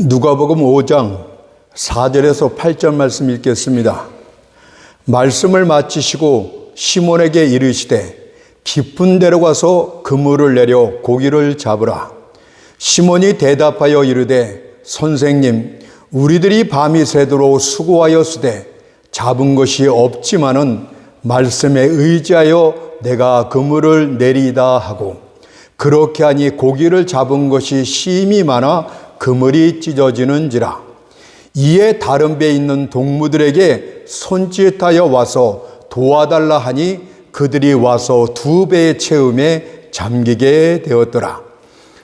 누가복음 5장 4절에서 8절 말씀 읽겠습니다. 말씀을 마치시고 시몬에게 이르시되 깊은 데로 가서 그물을 내려 고기를 잡으라. 시몬이 대답하여 이르되 선생님, 우리들이 밤이 새도록 수고하였으되 잡은 것이 없지만은 말씀에 의지하여 내가 그물을 내리다 하고, 그렇게 하니 고기를 잡은 것이 심히 많아 그물이 찢어지는지라. 이에 다른 배에 있는 동무들에게 손짓하여 와서 도와달라 하니 그들이 와서 두 배의 채움에 잠기게 되었더라.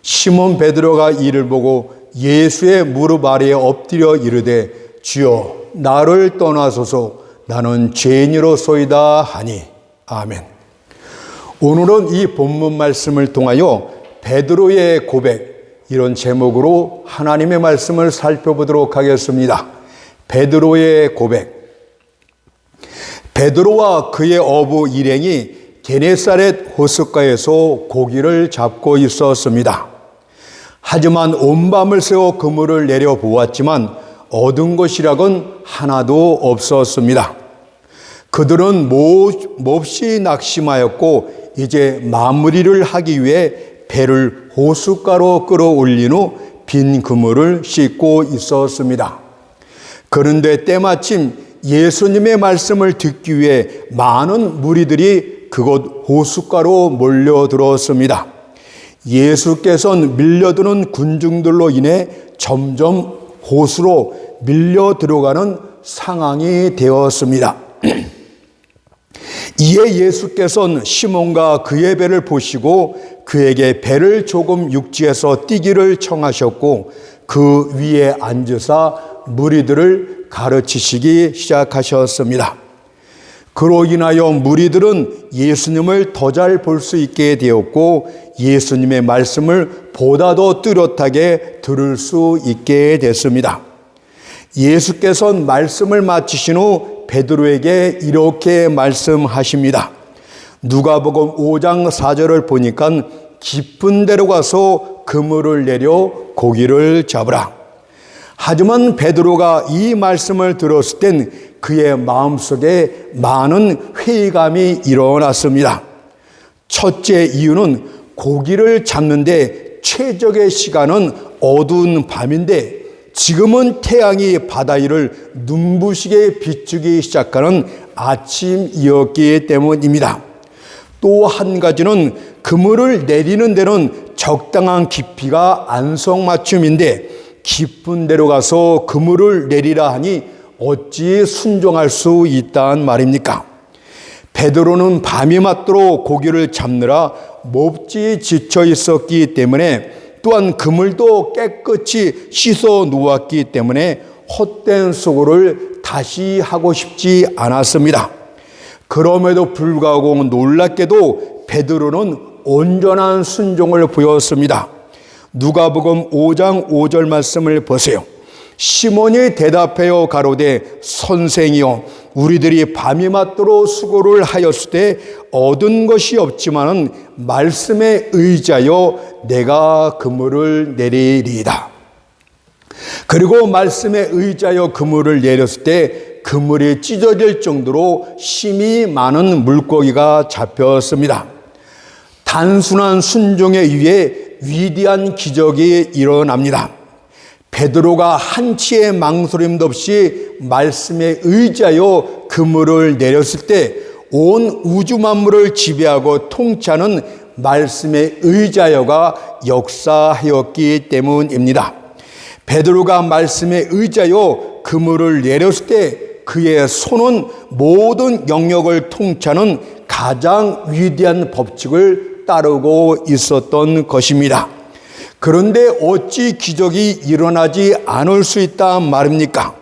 시몬 베드로가 이를 보고 예수의 무릎 아래에 엎드려 이르되 주여, 나를 떠나소서, 나는 죄인이로소이다 하니. 아멘. 오늘은 이 본문 말씀을 통하여 베드로의 고백, 이런 제목으로 하나님의 말씀을 살펴보도록 하겠습니다. 베드로의 고백. 베드로와 그의 어부 일행이 게네사렛 호숫가에서 고기를 잡고 있었습니다. 하지만 온 밤을 새워 그물을 내려보았지만 얻은 것이라곤 하나도 없었습니다. 그들은 몹시 낙심하였고 이제 마무리를 하기 위해 배를 호숫가로 끌어올린 후 빈 그물을 씻고 있었습니다. 그런데 때마침 예수님의 말씀을 듣기 위해 많은 무리들이 그곳 호숫가로 몰려들었습니다. 예수께서는 밀려드는 군중들로 인해 점점 호수로 밀려 들어가는 상황이 되었습니다. 이에 예수께서는 시몬과 그의 배를 보시고 그에게 배를 조금 육지에서 띄기를 청하셨고 그 위에 앉으사 무리들을 가르치시기 시작하셨습니다. 그로 인하여 무리들은 예수님을 더 잘 볼 수 있게 되었고 예수님의 말씀을 보다 더 뚜렷하게 들을 수 있게 됐습니다. 예수께서는 말씀을 마치신 후 베드로에게 이렇게 말씀하십니다. 누가복음 5장 4절을 보니까 깊은 데로 가서 그물을 내려 고기를 잡으라. 하지만 베드로가 이 말씀을 들었을 땐 그의 마음속에 많은 회의감이 일어났습니다. 첫째 이유는 고기를 잡는데 최적의 시간은 어두운 밤인데 지금은 태양이 바다 위를 눈부시게 비추기 시작하는 아침이었기 때문입니다. 또 한 가지는 그물을 내리는 데는 적당한 깊이가 안성맞춤인데 깊은 데로 가서 그물을 내리라 하니 어찌 순종할 수 있단 말입니까? 베드로는 밤이 맞도록 고기를 잡느라 몹시 지쳐 있었기 때문에 또한 그물도 깨끗이 씻어 놓았기 때문에 헛된 수고를 다시 하고 싶지 않았습니다. 그럼에도 불구하고 놀랍게도 베드로는 온전한 순종을 보였습니다. 누가복음 5장 5절 말씀을 보세요. 시몬이 대답하여 가로되 선생이여, 우리들이 밤이 맞도록 수고를 하였을 때 얻은 것이 없지만은 말씀에 의지하여 내가 그물을 내리리이다. 그리고 말씀에 의지하여 그물을 내렸을 때 그물이 찢어질 정도로 심히 많은 물고기가 잡혔습니다. 단순한 순종에 의해 위대한 기적이 일어납니다. 베드로가 한치의 망설임도 없이 말씀에 의지하여 그물을 내렸을 때 온 우주 만물을 지배하고 통치하는 말씀에 의지하여가 역사하였기 때문입니다. 베드로가 말씀에 의지하여 그물을 내렸을 때 그의 손은 모든 영역을 통치하는 가장 위대한 법칙을 따르고 있었던 것입니다. 그런데 어찌 기적이 일어나지 않을 수 있단 말입니까?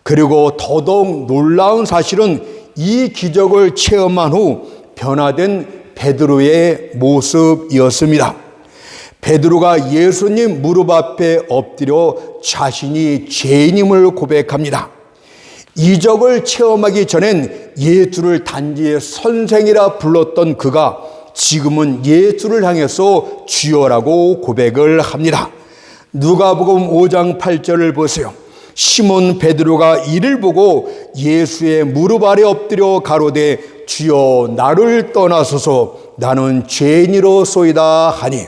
그리고 더더욱 놀라운 사실은 이 기적을 체험한 후 변화된 베드로의 모습이었습니다. 베드로가 예수님 무릎 앞에 엎드려 자신이 죄인임을 고백합니다. 이적을 체험하기 전엔 예수를 단지 선생이라 불렀던 그가 지금은 예수를 향해서 주여라고 고백을 합니다. 누가복음 5장 8절을 보세요. 시몬 베드로가 이를 보고 예수의 무릎 아래 엎드려 가로되 주여 나를 떠나소서 나는 죄인이로소이다 하니,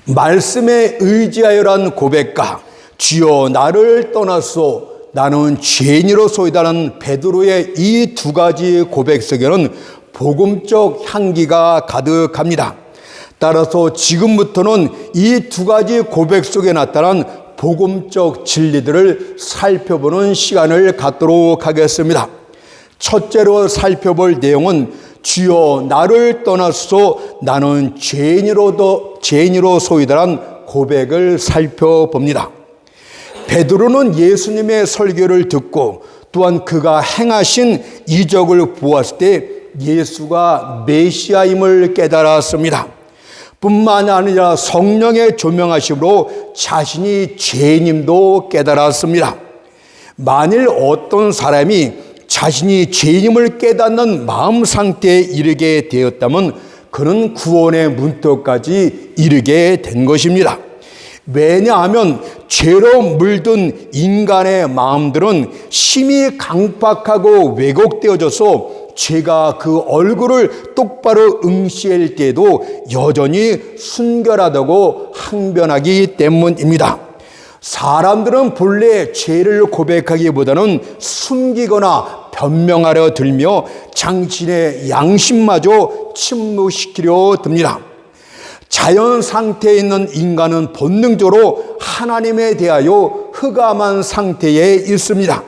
말씀에 의지하여란 고백과 주여 나를 떠나소서 나는 죄인이로소이다는 베드로의 이 두 가지 고백 속에는 복음적 향기가 가득합니다. 따라서 지금부터는 이 두 가지 고백 속에 나타난 복음적 진리들을 살펴보는 시간을 갖도록 하겠습니다. 첫째로 살펴볼 내용은 주여 나를 떠나소서 나는 죄인이로소이다란 고백을 살펴봅니다. 베드로는 예수님의 설교를 듣고 또한 그가 행하신 이적을 보았을 때 예수가 메시아임을 깨달았습니다. 뿐만 아니라 성령의 조명하심으로 자신이 죄인임도 깨달았습니다. 만일 어떤 사람이 자신이 죄인임을 깨닫는 마음 상태에 이르게 되었다면 그는 구원의 문턱까지 이르게 된 것입니다. 왜냐하면 죄로 물든 인간의 마음들은 심히 강팍하고 왜곡되어져서 죄가 그 얼굴을 똑바로 응시할 때에도 여전히 순결하다고 항변하기 때문입니다. 사람들은 본래 죄를 고백하기보다는 숨기거나 변명하려 들며 자신의 양심마저 침묵시키려 듭니다. 자연 상태에 있는 인간은 본능적으로 하나님에 대하여 흑암한 상태에 있습니다.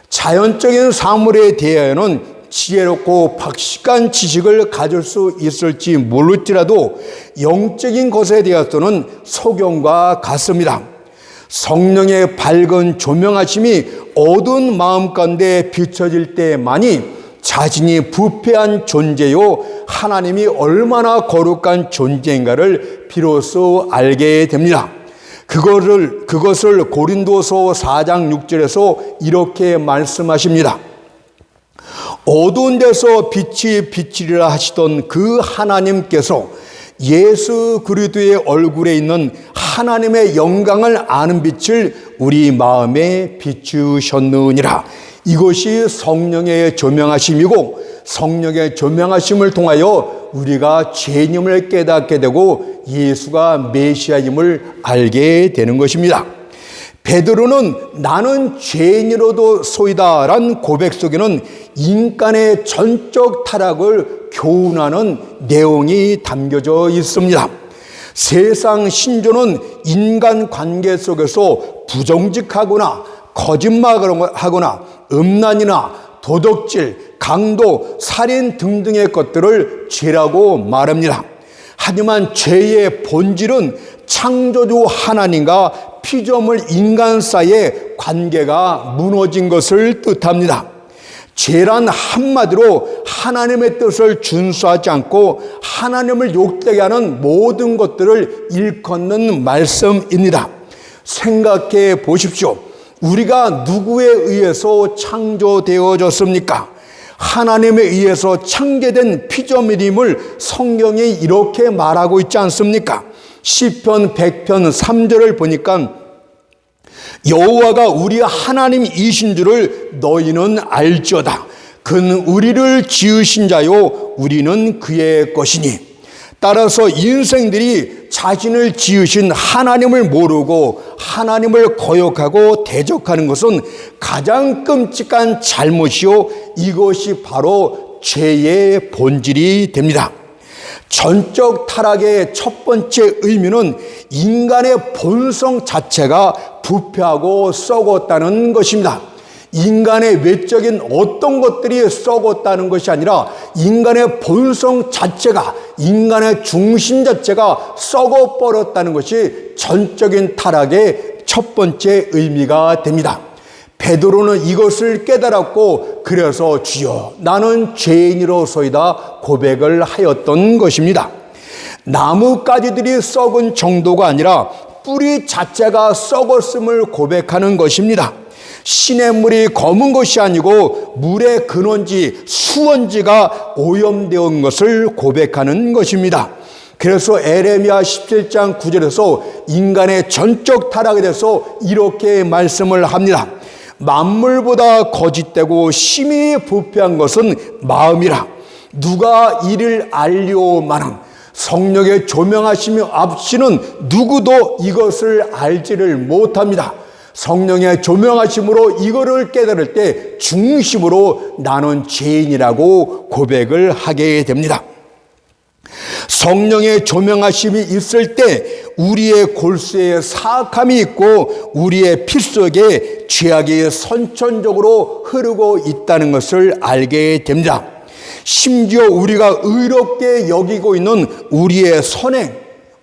자연적인 사물에 대하여는 지혜롭고 박식한 지식을 가질 수 있을지 모를지라도 영적인 것에 대해서는 소경과 같습니다. 성령의 밝은 조명하심이 어두운 마음 가운데 비춰질 때만이 자신이 부패한 존재요 하나님이 얼마나 거룩한 존재인가를 비로소 알게 됩니다. 그것을 고린도서 4장 6절에서 이렇게 말씀하십니다. 어두운 데서 빛이 비치리라 하시던 그 하나님께서 예수 그리스도의 얼굴에 있는 하나님의 영광을 아는 빛을 우리 마음에 비추셨느니라. 이것이 성령의 조명하심이고, 성령의 조명하심을 통하여 우리가 죄인임을 깨닫게 되고 예수가 메시아임을 알게 되는 것입니다. 베드로는 나는 죄인으로도 소이다라는 고백 속에는 인간의 전적 타락을 교훈하는 내용이 담겨져 있습니다. 세상 신조는 인간 관계 속에서 부정직하거나 거짓말하거나 음란이나 도덕질, 강도, 살인 등등의 것들을 죄라고 말합니다. 하지만 죄의 본질은 창조주 하나님과 피조물 인간 사이의 관계가 무너진 것을 뜻합니다. 죄란 한마디로 하나님의 뜻을 준수하지 않고 하나님을 욕되게 하는 모든 것들을 일컫는 말씀입니다. 생각해 보십시오. 우리가 누구에 의해서 창조되어졌습니까? 하나님에 의해서 창조된 피조물임을 성경이 이렇게 말하고 있지 않습니까? 시편 100편 3절을 보니까 여호와가 우리 하나님이신 줄을 너희는 알지어다. 그는 우리를 지으신 자요 우리는 그의 것이니. 따라서 인생들이 자신을 지으신 하나님을 모르고 하나님을 거역하고 대적하는 것은 가장 끔찍한 잘못이요 이것이 바로 죄의 본질이 됩니다. 전적 타락의 첫 번째 의미는 인간의 본성 자체가 부패하고 썩었다는 것입니다. 인간의 외적인 어떤 것들이 썩었다는 것이 아니라 인간의 본성 자체가, 인간의 중심 자체가 썩어버렸다는 것이 전적인 타락의 첫 번째 의미가 됩니다. 베드로는 이것을 깨달았고 그래서 주여 나는 죄인이로소이다 고백을 하였던 것입니다. 나뭇가지들이 썩은 정도가 아니라 뿌리 자체가 썩었음을 고백하는 것입니다. 시냇물이 검은 것이 아니고 물의 근원지, 수원지가 오염되어 온 것을 고백하는 것입니다. 그래서 에레미야 17장 9절에서 인간의 전적 타락에 대해서 이렇게 말씀을 합니다. 만물보다 거짓되고 심히 부패한 것은 마음이라. 누가 이를 알리오마는 성령의 조명하심이 없이는 누구도 이것을 알지를 못합니다. 성령의 조명하심으로 이거를 깨달을 때 중심으로 나는 죄인이라고 고백을 하게 됩니다. 성령의 조명하심이 있을 때 우리의 골수에 사악함이 있고 우리의 피 속에 죄악이 선천적으로 흐르고 있다는 것을 알게 됩니다. 심지어 우리가 의롭게 여기고 있는 우리의 선행,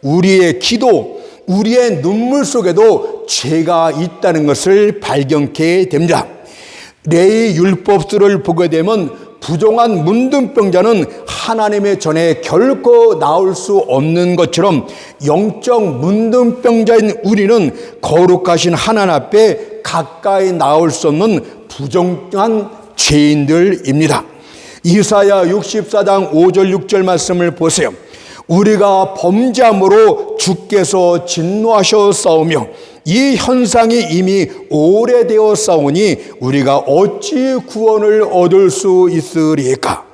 우리의 기도, 우리의 눈물 속에도 죄가 있다는 것을 발견케 됩니다. 레위 율법서를 보게 되면 부정한 문둥병자는 하나님의 전에 결코 나올 수 없는 것처럼 영적 문둥병자인 우리는 거룩하신 하나님 앞에 가까이 나올 수 없는 부정한 죄인들입니다. 이사야 64장 5절 6절 말씀을 보세요. 우리가 범죄함으로 주께서 진노하셨사오며 이 현상이 이미 오래되어 싸우니 우리가 어찌 구원을 얻을 수 있으리까?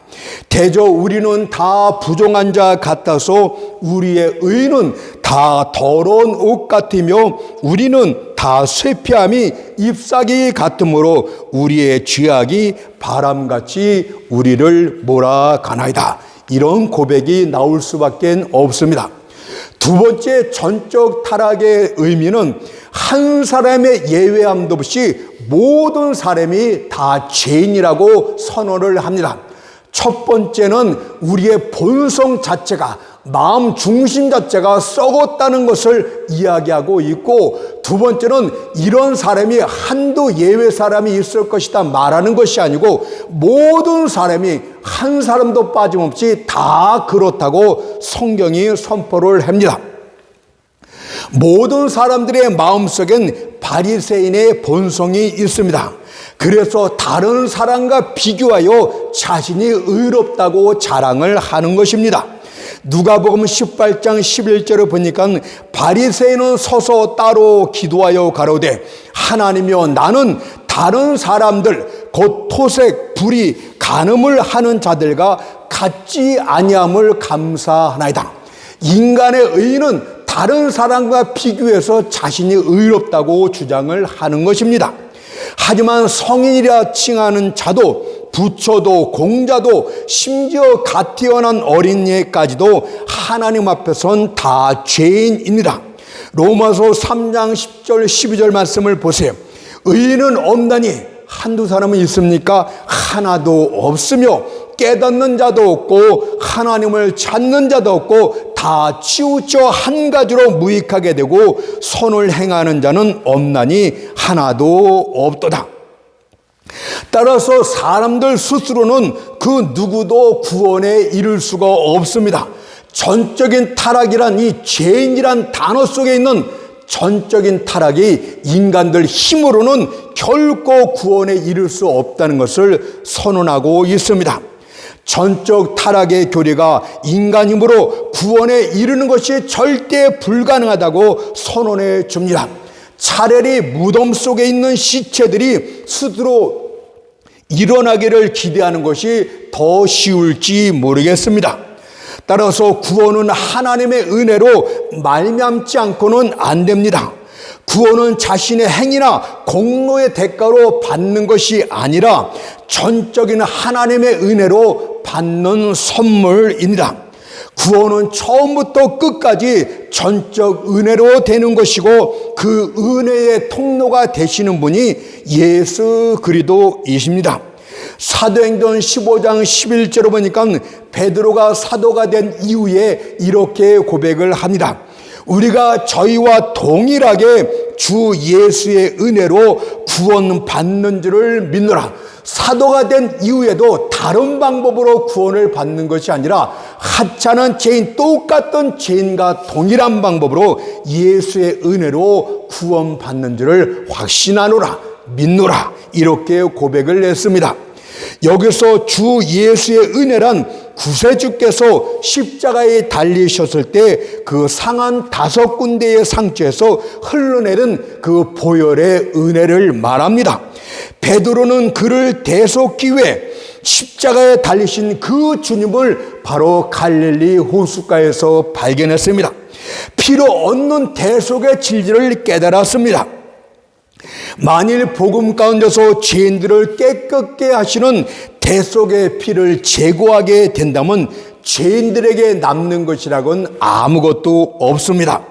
대저 우리는 다 부정한 자 같아서 우리의 의는 다 더러운 옷 같으며 우리는 다 쇠피함이 잎사귀 같으므로 우리의 죄악이 바람같이 우리를 몰아가나이다. 이런 고백이 나올 수밖에 없습니다. 두 번째 전적 타락의 의미는 한 사람의 예외함도 없이 모든 사람이 다 죄인이라고 선언을 합니다. 첫 번째는 우리의 본성 자체가, 마음 중심 자체가 썩었다는 것을 이야기하고 있고, 두 번째는 이런 사람이 한두 예외 사람이 있을 것이다 말하는 것이 아니고 모든 사람이 한 사람도 빠짐없이 다 그렇다고 성경이 선포를 합니다. 모든 사람들의 마음속엔 바리새인의 본성이 있습니다. 그래서 다른 사람과 비교하여 자신이 의롭다고 자랑을 하는 것입니다. 누가복음 18장 11절을 보니까 바리새인은 서서 따로 기도하여 가로되 하나님이여 나는 다른 사람들 곧 토색, 불의, 간음을 하는 자들과 같지 아니함을 감사하나이다. 인간의 의는 다른 사람과 비교해서 자신이 의롭다고 주장을 하는 것입니다. 하지만 성인이라 칭하는 자도 부처도 공자도 심지어 갓 태어난 어린이까지도 하나님 앞에선 다 죄인입니다. 로마서 3장 10절 12절 말씀을 보세요. 의인은 없나니 한두 사람은 있습니까? 하나도 없으며 깨닫는 자도 없고 하나님을 찾는 자도 없고 다 치우쳐 한 가지로 무익하게 되고 선을 행하는 자는 없나니 하나도 없도다. 따라서 사람들 스스로는 그 누구도 구원에 이를 수가 없습니다. 전적인 타락이란 이 죄인이란 단어 속에 있는 전적인 타락이 인간들 힘으로는 결코 구원에 이를 수 없다는 것을 선언하고 있습니다. 전적 타락의 교리가 인간 힘으로 구원에 이르는 것이 절대 불가능하다고 선언해 줍니다. 차라리 무덤 속에 있는 시체들이 스스로 일어나기를 기대하는 것이 더 쉬울지 모르겠습니다. 따라서 구원은 하나님의 은혜로 말미암지 않고는 안 됩니다. 구원은 자신의 행위나 공로의 대가로 받는 것이 아니라 전적인 하나님의 은혜로 받는 선물입니다. 구원은 처음부터 끝까지 전적 은혜로 되는 것이고 그 은혜의 통로가 되시는 분이 예수 그리스도이십니다. 사도행전 15장 11절을 보니까 베드로가 사도가 된 이후에 이렇게 고백을 합니다. 우리가 저희와 동일하게 주 예수의 은혜로 구원 받는 줄을 믿노라. 사도가 된 이후에도 다른 방법으로 구원을 받는 것이 아니라 하찮은 죄인, 똑같은 죄인과 동일한 방법으로 예수의 은혜로 구원 받는 줄을 확신하노라, 믿노라, 이렇게 고백을 했습니다. 여기서 주 예수의 은혜란 구세주께서 십자가에 달리셨을 때 그 상한 5군데의 상처에서 흘러내린 그 보혈의 은혜를 말합니다. 베드로는 그를 대속기 위해 십자가에 달리신 그 주님을 바로 갈릴리 호숫가에서 발견했습니다. 피로 얻는 대속의 진리를 깨달았습니다. 만일 복음 가운데서 죄인들을 깨끗게 하시는 대속의 피를 제거하게 된다면 죄인들에게 남는 것이라고는 아무것도 없습니다.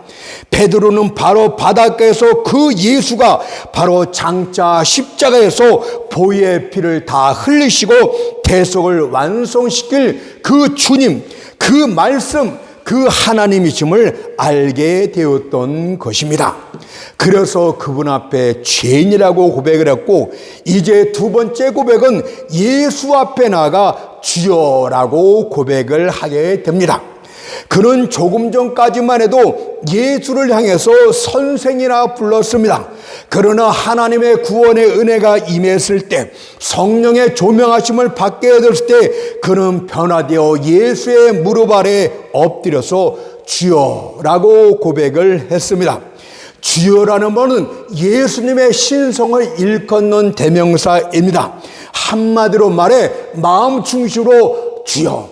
베드로는 바로 바닷가에서 그 예수가 바로 장차 십자가에서 보혈의 피를 다 흘리시고 대속을 완성시킬 그 주님, 그 말씀, 그 하나님이심을 알게 되었던 것입니다. 그래서 그분 앞에 죄인이라고 고백을 했고, 이제 두 번째 고백은 예수 앞에 나아가 주여라고 고백을 하게 됩니다. 그는 조금 전까지만 해도 예수를 향해서 선생이라 불렀습니다. 그러나 하나님의 구원의 은혜가 임했을 때, 성령의 조명하심을 받게 됐을 때 그는 변화되어 예수의 무릎 아래 엎드려서 주여라고 고백을 했습니다. 주여라는 말은 예수님의 신성을 일컫는 대명사입니다. 한마디로 말해 마음 중심으로 주여,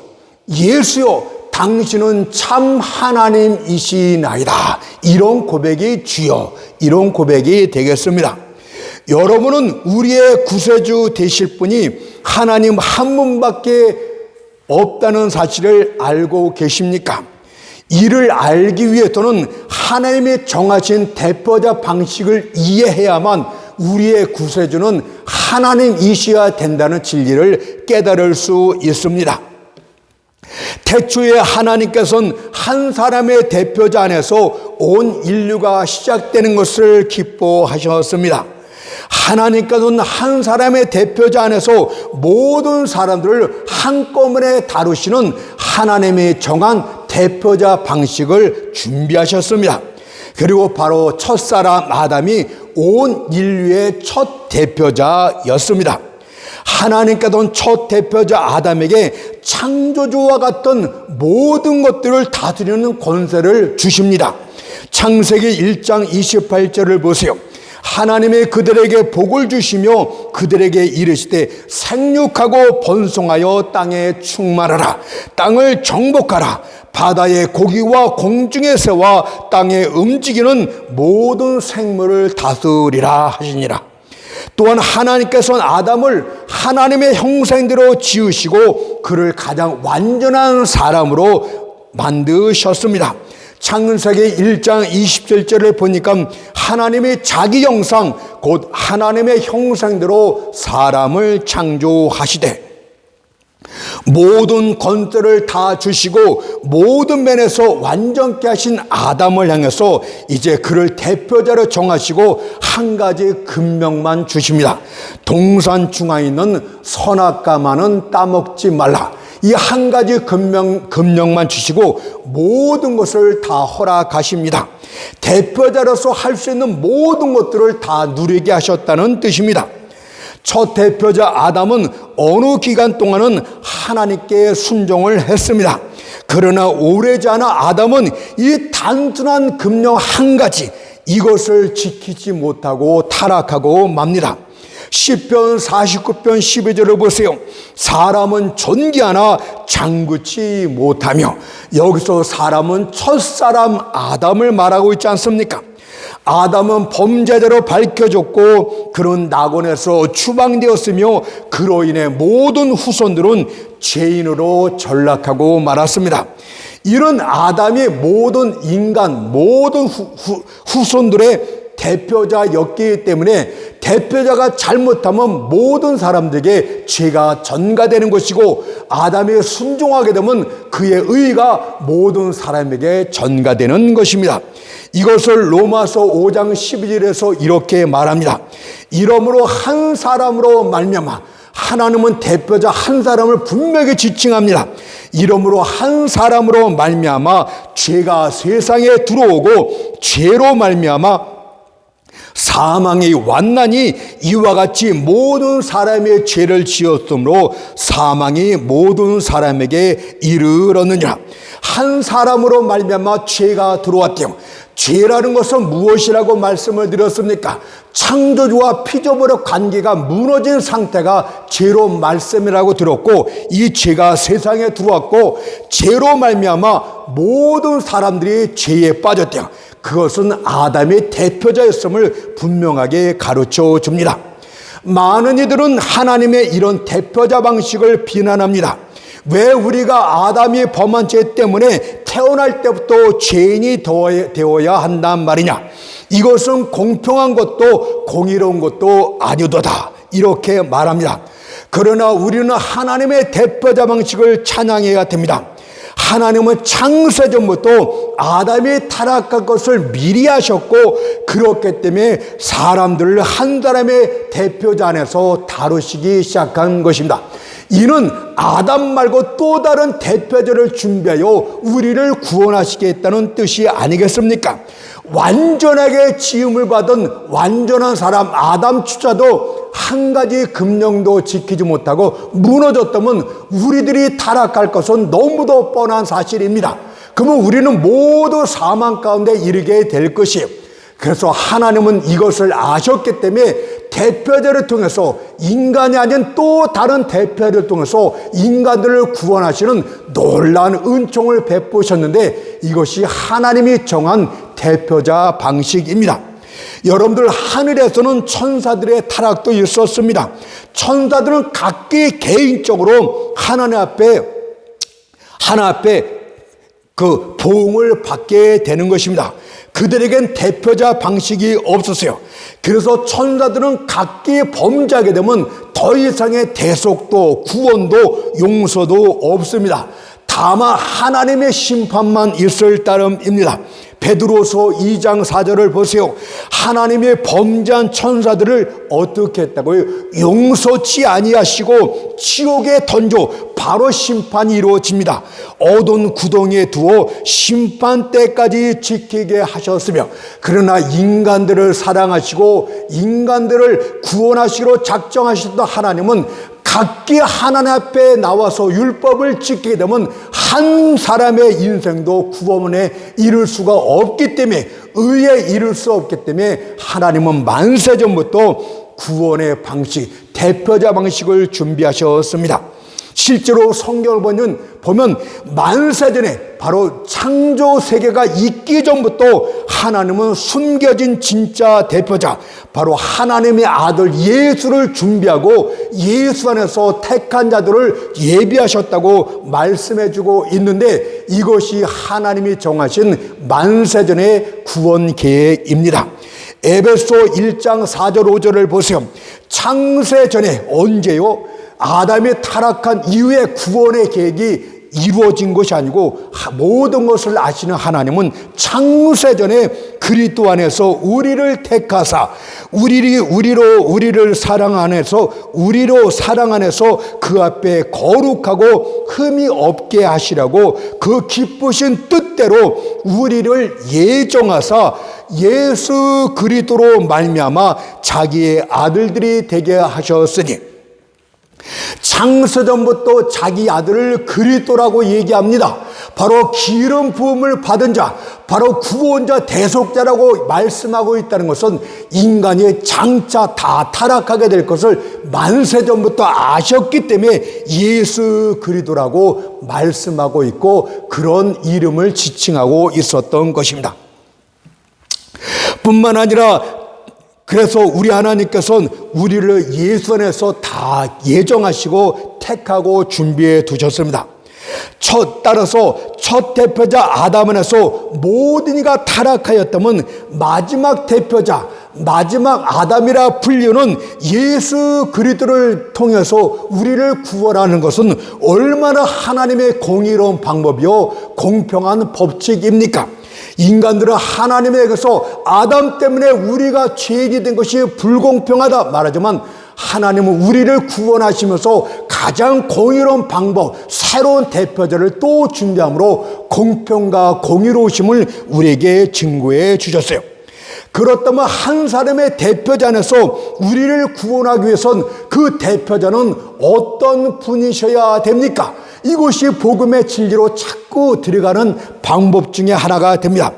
예수여, 당신은 참 하나님이시나이다. 이런 고백이 주여, 이런 고백이 되겠습니다. 여러분은 우리의 구세주 되실 분이 하나님 한 분밖에 없다는 사실을 알고 계십니까? 이를 알기 위해서는 하나님의 정하신 대표자 방식을 이해해야만 우리의 구세주는 하나님이셔야 된다는 진리를 깨달을 수 있습니다. 태초에 하나님께서는 한 사람의 대표자 안에서 온 인류가 시작되는 것을 기뻐하셨습니다. 하나님께서는 한 사람의 대표자 안에서 모든 사람들을 한꺼번에 다루시는 하나님의 정한 대표자 방식을 준비하셨습니다. 그리고 바로 첫사람 아담이 온 인류의 첫 대표자였습니다. 하나님께서는 첫 대표자 아담에게 창조주와 같은 모든 것들을 다스리는 권세를 주십니다. 창세기 1장 28절을 보세요. 하나님이 그들에게 복을 주시며 그들에게 이르시되 생육하고 번성하여 땅에 충만하라. 땅을 정복하라. 바다의 고기와 공중의 새와 땅에 움직이는 모든 생물을 다스리라 하시니라. 또한 하나님께서는 아담을 하나님의 형상대로 지으시고 그를 가장 완전한 사람으로 만드셨습니다. 창세기 1장 27절을 보니까 하나님이 자기 형상 곧 하나님의 형상대로 사람을 창조하시되 모든 권세를 다 주시고 모든 면에서 완전케 하신 아담을 향해서 이제 그를 대표자로 정하시고 한 가지 금명만 주십니다. 동산 중앙에 있는 선악과만은 따먹지 말라. 이 한 가지 금령만 주시고 모든 것을 다 허락하십니다. 대표자로서 할 수 있는 모든 것들을 다 누리게 하셨다는 뜻입니다. 첫 대표자 아담은 어느 기간 동안은 하나님께 순종을 했습니다. 그러나 오래지 않아 아담은 이 단순한 금령 한 가지, 이것을 지키지 못하고 타락하고 맙니다. 시편 49편 12절을 보세요. 사람은 존귀하나 장구치 못하며, 여기서 사람은 첫사람 아담을 말하고 있지 않습니까? 아담은 범죄자로 밝혀졌고 그런 낙원에서 추방되었으며 그로 인해 모든 후손들은 죄인으로 전락하고 말았습니다. 이런 아담이 모든 인간, 모든 후손들의 대표자였기 때문에 대표자가 잘못하면 모든 사람들에게 죄가 전가되는 것이고, 아담이 순종하게 되면 그의 의가 모든 사람에게 전가되는 것입니다. 이것을 로마서 5장 12절에서 이렇게 말합니다. 이러므로 한 사람으로 말미암아, 하나님은 대표자 한 사람을 분명히 지칭합니다. 이러므로 한 사람으로 말미암아 죄가 세상에 들어오고 죄로 말미암아 사망의 완난이 이와 같이 모든 사람의 죄를 지었으므로 사망이 모든 사람에게 이르렀느니라. 한 사람으로 말미암아 죄가 들어왔대요. 죄라는 것은 무엇이라고 말씀을 드렸습니까? 창조주와 피조물의 관계가 무너진 상태가 죄로 말씀이라고 들었고, 이 죄가 세상에 들어왔고 죄로 말미암아 모든 사람들이 죄에 빠졌대요. 그것은 아담의 대표자였음을 분명하게 가르쳐 줍니다. 많은 이들은 하나님의 이런 대표자 방식을 비난합니다. 왜 우리가 아담이 범한 죄 때문에 태어날 때부터 죄인이 되어야 한단 말이냐? 이것은 공평한 것도 공의로운 것도 아니도다, 이렇게 말합니다. 그러나 우리는 하나님의 대표자 방식을 찬양해야 됩니다. 하나님은 창세전부터 아담이 타락할 것을 미리 하셨고, 그렇기 때문에 사람들을 한 사람의 대표자 안에서 다루시기 시작한 것입니다. 이는 아담 말고 또 다른 대표자를 준비하여 우리를 구원하시겠다는 뜻이 아니겠습니까? 완전하게 지음을 받은 완전한 사람 아담 추자도 한 가지 금령도 지키지 못하고 무너졌다면 우리들이 타락할 것은 너무도 뻔한 사실입니다. 그러면 우리는 모두 사망 가운데 이르게 될 것이에요. 그래서 하나님은 이것을 아셨기 때문에 대표자를 통해서, 인간이 아닌 또 다른 대표자를 통해서 인간들을 구원하시는 놀라운 은총을 베푸셨는데, 이것이 하나님이 정한 대표자 방식입니다. 여러분들, 하늘에서는 천사들의 타락도 있었습니다. 천사들은 각기 개인적으로 하나님 앞에 그 보응을 받게 되는 것입니다. 그들에겐 대표자 방식이 없었어요. 그래서 천사들은 각기 범죄하게 되면 더 이상의 대속도 구원도 용서도 없습니다. 다만 하나님의 심판만 있을 따름입니다. 베드로서 2장 4절을 보세요. 하나님의 범죄한 천사들을 어떻게 했다고요? 용서치 아니하시고 지옥에 던져 바로 심판이 이루어집니다. 어두운 구덩이에 두어 심판 때까지 지키게 하셨으며, 그러나 인간들을 사랑하시고 인간들을 구원하시기로 작정하셨던 하나님은 각기 하나님 앞에 나와서 율법을 지키게 되면 한 사람의 인생도 구원에 이를 수가 없기 때문에, 의에 이를 수 없기 때문에 하나님은 만세전부터 구원의 방식, 대표자 방식을 준비하셨습니다. 실제로 성경을 보면 만세전에, 바로 창조 세계가 있기 전부터 하나님은 숨겨진 진짜 대표자, 바로 하나님의 아들 예수를 준비하고 예수 안에서 택한 자들을 예비하셨다고 말씀해주고 있는데, 이것이 하나님이 정하신 만세전의 구원 계획입니다. 에베소 1장 4절 5절을 보세요. 창세전에, 언제요? 아담이 타락한 이후에 구원의 계획이 이루어진 것이 아니고, 모든 것을 아시는 하나님은 창세전에 그리스도 안에서 우리를 택하사 우리를 사랑 안에서 그 앞에 거룩하고 흠이 없게 하시라고 그 기쁘신 뜻대로 우리를 예정하사 예수 그리스도로 말미암아 자기의 아들들이 되게 하셨으니, 창세전부터 자기 아들을 그리스도라고 얘기합니다. 바로 기름 부음을 받은 자, 바로 구원자, 대속자라고 말씀하고 있다는 것은 인간이 장차 다 타락하게 될 것을 만세전부터 아셨기 때문에 예수 그리스도라고 말씀하고 있고, 그런 이름을 지칭하고 있었던 것입니다. 뿐만 아니라, 그래서 우리 하나님께서는 우리를 예수 안에서 다 예정하시고 택하고 준비해 두셨습니다. 따라서 첫 대표자 아담 안에서 모든 이가 타락하였다면 마지막 대표자, 마지막 아담이라 불리는 예수 그리스도를 통해서 우리를 구원하는 것은 얼마나 하나님의 공의로운 방법이요 공평한 법칙입니까? 인간들은 하나님에게서 아담 때문에 우리가 죄인이 된 것이 불공평하다 말하지만, 하나님은 우리를 구원하시면서 가장 공의로운 방법, 새로운 대표자를 또 준비함으로 공평과 공의로우심을 우리에게 증거해 주셨어요. 그렇다면 한 사람의 대표자 안에서 우리를 구원하기 위해선 그 대표자는 어떤 분이셔야 됩니까? 이것이 복음의 진리로 자꾸 들어가는 방법 중에 하나가 됩니다.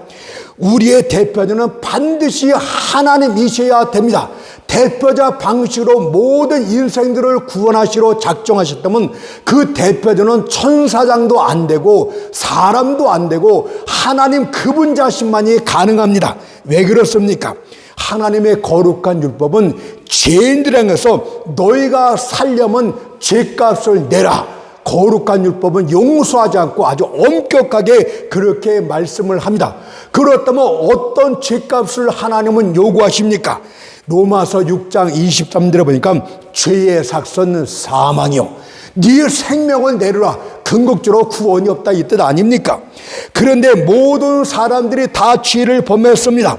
우리의 대표자는 반드시 하나님이셔야 됩니다. 대표자 방식으로 모든 인생들을 구원하시러 작정하셨다면 그 대표자는 천사장도 안 되고 사람도 안 되고 하나님 그분 자신만이 가능합니다. 왜 그렇습니까? 하나님의 거룩한 율법은 죄인들 향해서 너희가 살려면 죄값을 내라. 거룩한 율법은 용서하지 않고 아주 엄격하게 그렇게 말씀을 합니다. 그렇다면 어떤 죄값을 하나님은 요구하십니까? 로마서 6장 23절에 보니까 죄의 삭은 사망이요 네 생명을 내려라. 궁극적으로 구원이 없다 이 뜻 아닙니까? 그런데 모든 사람들이 다 죄를 범했습니다.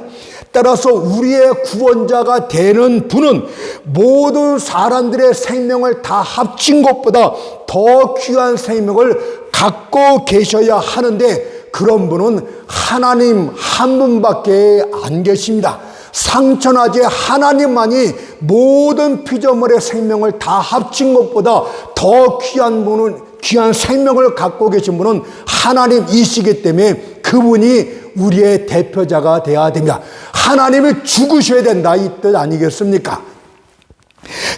따라서 우리의 구원자가 되는 분은 모든 사람들의 생명을 다 합친 것보다 더 귀한 생명을 갖고 계셔야 하는데 그런 분은 하나님 한 분밖에 안 계십니다. 상천하지 하나님만이 모든 피조물의 생명을 다 합친 것보다 더 귀한 생명을 갖고 계신 분은 하나님이시기 때문에 그분이 우리의 대표자가 되어야 됩니다. 하나님이 죽으셔야 된다 이 뜻 아니겠습니까?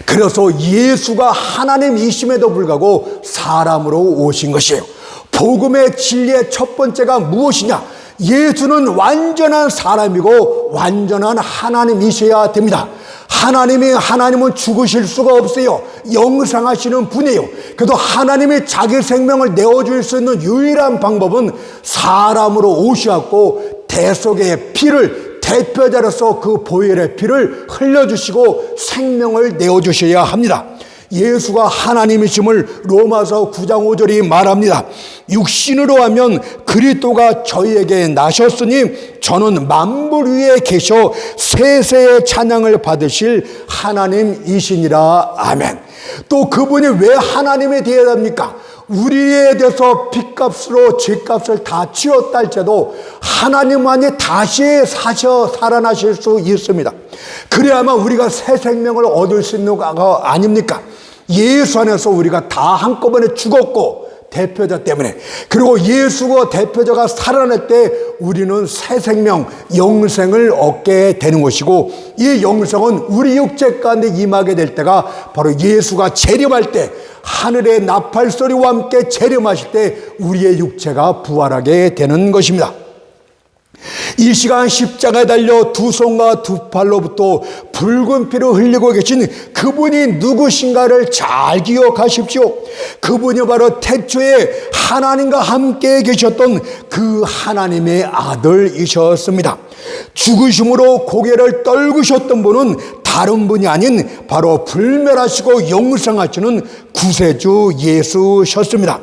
그래서 예수가 하나님이심에도 불구하고 사람으로 오신 것이에요. 복음의 진리의 첫 번째가 무엇이냐? 예수는 완전한 사람이고 완전한 하나님이셔야 됩니다. 하나님은 죽으실 수가 없어요. 영생하시는 분이에요. 그래도 하나님이 자기 생명을 내어줄 수 있는 유일한 방법은 사람으로 오셨고 대속의 피를 대표자로서 그 보혈의 피를 흘려주시고 생명을 내어주셔야 합니다. 예수가 하나님이심을 로마서 9장 5절이 말합니다. 육신으로 하면 그리스도가 저희에게 나셨으니 저는 만물 위에 계셔 세세의 찬양을 받으실 하나님이시니라. 아멘. 또 그분이 왜 하나님이 되어야 합니까? 우리에 대해서 핏값으로 죄값을 다 치웠다 할지라도 하나님만이 다시 살아나실 수 있습니다. 그래야만 우리가 새 생명을 얻을 수 있는 거 아닙니까? 예수 안에서 우리가 다 한꺼번에 죽었고 대표자 때문에 그리고 예수가 대표자가 살아날 때 우리는 새 생명 영생을 얻게 되는 것이고 이 영생은 우리 육체 가운데 임하게 될 때가 바로 예수가 재림할 때 하늘의 나팔 소리와 함께 재림하실 때 우리의 육체가 부활하게 되는 것입니다. 이 시간 십자가에 달려 두 손과 두 팔로부터 붉은 피를 흘리고 계신 그분이 누구신가를 잘 기억하십시오. 그분이 바로 태초에 하나님과 함께 계셨던 그 하나님의 아들이셨습니다. 죽으심으로 고개를 떨구셨던 분은 다른 분이 아닌 바로 불멸하시고 영생하시는 구세주 예수셨습니다.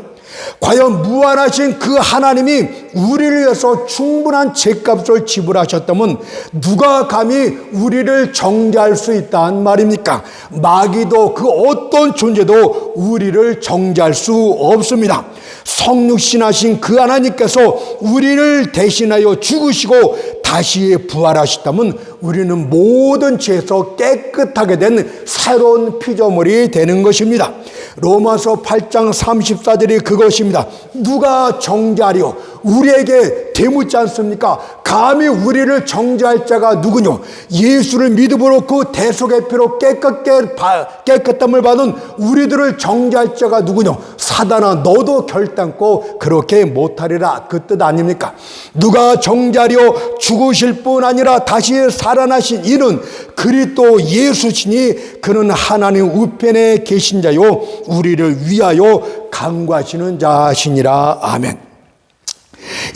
과연 무한하신 그 하나님이 우리를 위해서 충분한 죄값을 지불하셨다면 누가 감히 우리를 정죄할 수 있단 말입니까? 마귀도 그 어떤 존재도 우리를 정죄할 수 없습니다. 성육신하신 그 하나님께서 우리를 대신하여 죽으시고 다시 부활하셨다면 우리는 모든 죄에서 깨끗하게 된 새로운 피조물이 되는 것입니다. 로마서 8장 34절이 그것입니다. 누가 정죄하리요? 우리에게 대묻지 않습니까? 감히 우리를 정죄할 자가 누구뇨? 예수를 믿음으로 그 대속의 피로 깨끗함을 받은 우리들을 정죄할 자가 누구뇨? 사단아 너도 결단코 그렇게 못하리라 그 뜻 아닙니까? 누가 정죄하리요? 죽으실 뿐 아니라 다시 살아나신 이는 그리스도 예수시니 그는 하나님 우편에 계신 자요 우리를 위하여 간구하시는 자시니라. 아멘.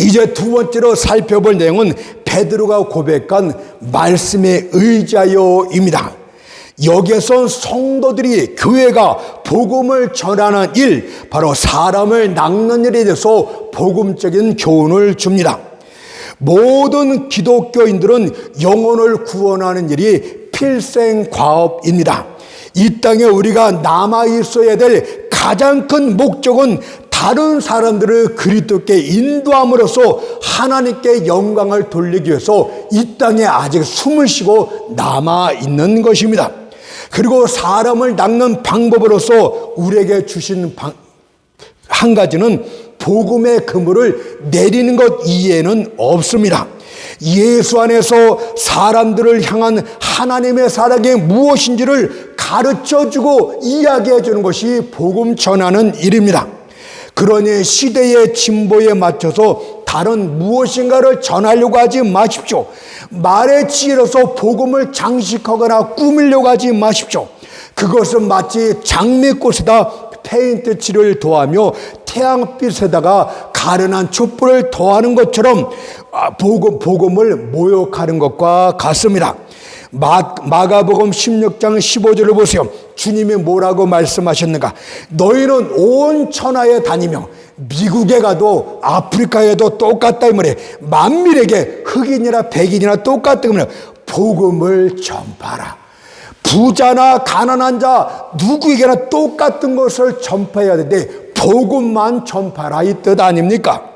이제 두 번째로 살펴볼 내용은 베드로가 고백한 말씀에 의지하여입니다. 여기에서 성도들이 교회가 복음을 전하는 일, 바로 사람을 낚는 일에 대해서 복음적인 교훈을 줍니다. 모든 기독교인들은 영혼을 구원하는 일이 필생과업입니다. 이 땅에 우리가 남아있어야 될 가장 큰 목적은 다른 사람들을 그리스도께 인도함으로써 하나님께 영광을 돌리기 위해서 이 땅에 아직 숨을 쉬고 남아 있는 것입니다. 그리고 사람을 낚는 방법으로서 우리에게 주신 한 가지는 복음의 그물을 내리는 것 이외에는 없습니다. 예수 안에서 사람들을 향한 하나님의 사랑이 무엇인지를 가르쳐주고 이야기해주는 것이 복음 전하는 일입니다. 그러니 시대의 진보에 맞춰서 다른 무엇인가를 전하려고 하지 마십시오. 말의 지혜로서 복음을 장식하거나 꾸미려고 하지 마십시오. 그것은 마치 장미꽃에다 페인트 칠을 더하며 태양빛에다가 가련한 촛불을 더하는 것처럼 복음을 모욕하는 것과 같습니다. 마가복음 16장 15절을 보세요. 주님이 뭐라고 말씀하셨는가? 너희는 온 천하에 다니며 미국에 가도 아프리카에도 똑같다 이 말이에요. 만민에게 흑인이나 백인이나 똑같다 이 말이에요. 복음을 전파하라. 부자나 가난한 자 누구에게나 똑같은 것을 전파해야 되는데 복음만 전파하라 이 뜻 아닙니까?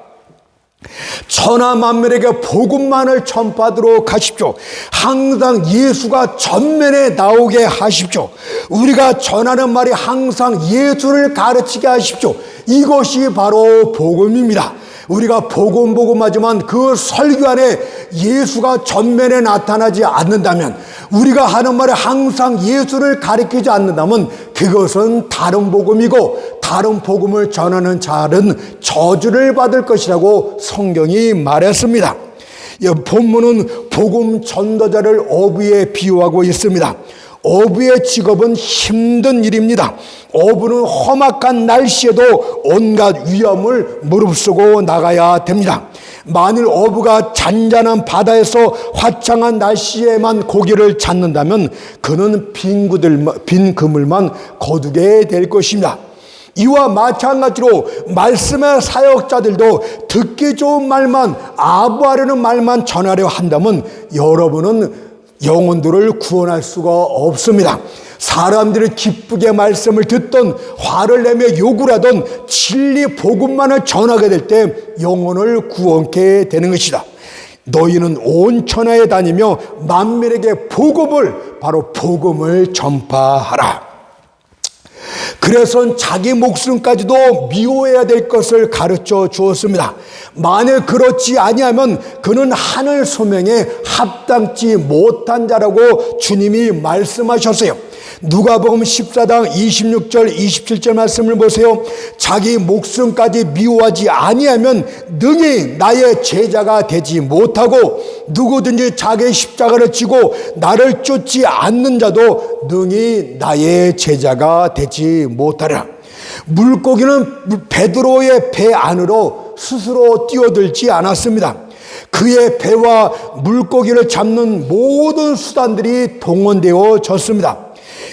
천하 만민에게 복음만을 전파하도록 하십시오. 항상 예수가 전면에 나오게 하십시오. 우리가 전하는 말이 항상 예수를 가르치게 하십시오. 이것이 바로 복음입니다. 우리가 복음하지만 그 설교 안에 예수가 전면에 나타나지 않는다면, 우리가 하는 말에 항상 예수를 가리키지 않는다면 그것은 다른 복음이고, 다른 복음을 전하는 자는 저주를 받을 것이라고 성경이 말했습니다. 이 본문은 복음 전도자를 어부에 비유하고 있습니다. 어부의 직업은 힘든 일입니다. 어부는 험악한 날씨에도 온갖 위험을 무릅쓰고 나가야 됩니다. 만일 어부가 잔잔한 바다에서 화창한 날씨에만 고기를 잡는다면 그는 빈 그물만 거두게 될 것입니다. 이와 마찬가지로 말씀의 사역자들도 듣기 좋은 말만, 아부하려는 말만 전하려 한다면 여러분은 영혼들을 구원할 수가 없습니다. 사람들이 기쁘게 말씀을 듣던, 화를 내며 욕을 하던 진리 복음만을 전하게 될 때 영혼을 구원케 되는 것이다. 너희는 온 천하에 다니며 만민에게 바로 복음을 전파하라. 그래서 자기 목숨까지도 미워해야 될 것을 가르쳐 주었습니다. 만일 그렇지 아니하면 그는 하늘 소명에 합당치 못한 자라고 주님이 말씀하셨어요. 누가복음 14장 26절 27절 말씀을 보세요. 자기 목숨까지 미워하지 아니하면 능히 나의 제자가 되지 못하고, 누구든지 자기 십자가를 지고 나를 쫓지 않는 자도 능히 나의 제자가 되지 못하리라. 물고기는 베드로의 배 안으로 스스로 뛰어들지 않았습니다. 그의 배와 물고기를 잡는 모든 수단들이 동원되어졌습니다.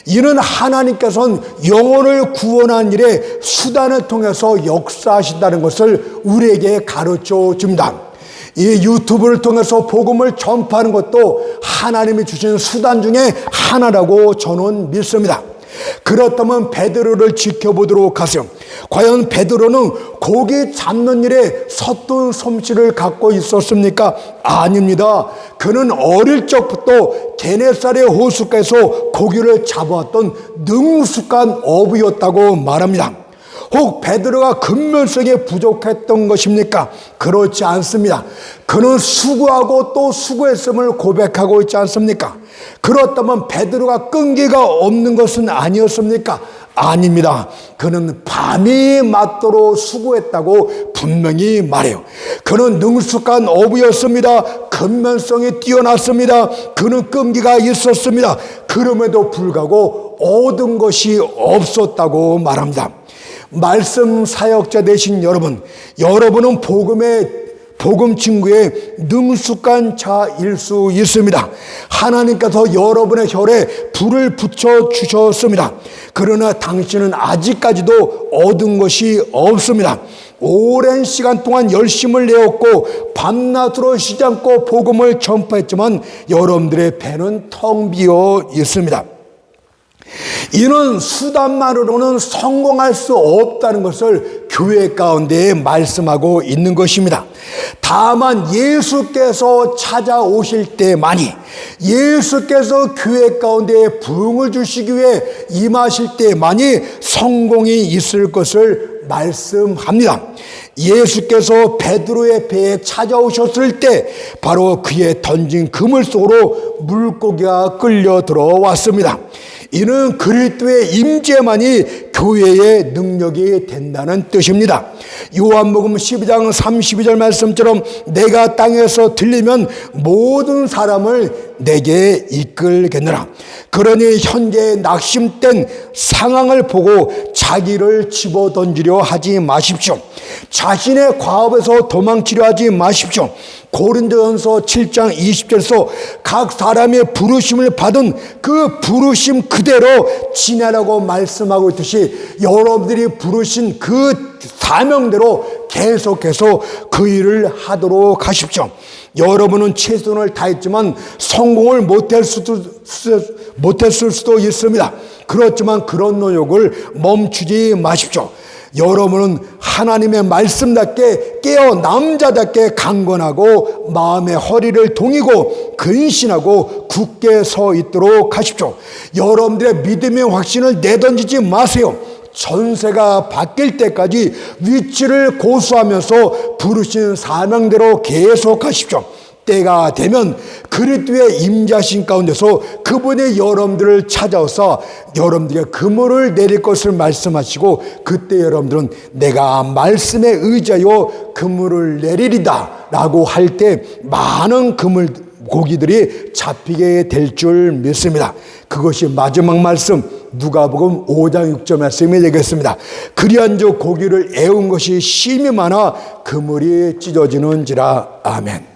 이는 하나님께서는 영혼을 구원한 일에 수단을 통해서 역사하신다는 것을 우리에게 가르쳐 줍니다. 이 유튜브를 통해서 복음을 전파하는 것도 하나님이 주신 수단 중에 하나라고 저는 믿습니다. 그렇다면 베드로를 지켜보도록 하세요. 과연 베드로는 고기 잡는 일에 서툰 솜씨를 갖고 있었습니까? 아닙니다. 그는 어릴 적부터 게네사렛 호숫가에서 고기를 잡아왔던 능숙한 어부였다고 말합니다. 혹 베드로가 근면성이 부족했던 것입니까? 그렇지 않습니다. 그는 수고하고 또 수고했음을 고백하고 있지 않습니까? 그렇다면 베드로가 끈기가 없는 것은 아니었습니까? 아닙니다. 그는 밤이 맞도록 수고했다고 분명히 말해요. 그는 능숙한 어부였습니다. 근면성이 뛰어났습니다. 그는 끈기가 있었습니다. 그럼에도 불구하고 얻은 것이 없었다고 말합니다. 말씀 사역자 되신 여러분은 복음 친구의 능숙한 자일 수 있습니다. 하나님께서 여러분의 혈에 불을 붙여 주셨습니다. 그러나 당신은 아직까지도 얻은 것이 없습니다. 오랜 시간 동안 열심을 내었고 밤낮으로 쉬지 않고 복음을 전파했지만 여러분들의 배는 텅 비어 있습니다. 이는 수단만으로는 성공할 수 없다는 것을 교회 가운데 말씀하고 있는 것입니다. 다만 예수께서 찾아오실 때만이, 예수께서 교회 가운데 부흥을 주시기 위해 임하실 때만이 성공이 있을 것을 말씀합니다. 예수께서 베드로의 배에 찾아오셨을 때 바로 그의 던진 그물 속으로 물고기가 끌려 들어왔습니다. 이는 그리스도의 임재만이 교회의 능력이 된다는 뜻입니다. 요한복음 12장 32절 말씀처럼 내가 땅에서 들리면 모든 사람을 내게 이끌겠느라. 그러니 현재 낙심된 상황을 보고 자기를 집어던지려 하지 마십시오. 자신의 과업에서 도망치려 하지 마십시오. 고린도전서 7장 20절에서 각 사람의 부르심을 받은 그 부르심 그대로 지내라고 말씀하고 있듯이 여러분들이 부르신 그 사명대로 계속해서 그 일을 하도록 하십시오. 여러분은 최선을 다했지만 성공을 못했을 수도 있습니다. 그렇지만 그런 노력을 멈추지 마십시오. 여러분은 하나님의 말씀답게 깨어 남자답게 강건하고 마음의 허리를 동이고 근신하고 굳게 서 있도록 하십시오. 여러분들의 믿음의 확신을 내던지지 마세요. 전세가 바뀔 때까지 위치를 고수하면서 부르신 사명대로 계속하십시오. 때가 되면 그리스도의 임자신 가운데서 그분이 여러분들을 찾아오사 여러분들에게 그물을 내릴 것을 말씀하시고, 그때 여러분들은 내가 말씀에 의지하여 그물을 내리리다 라고 할 때 많은 고기들이 잡히게 될 줄 믿습니다. 그것이 마지막 말씀 누가복음 5장 6절 말씀이 되겠습니다. 그리한즉 고기를 애운 것이 심히 많아 그물이 찢어지는지라. 아멘.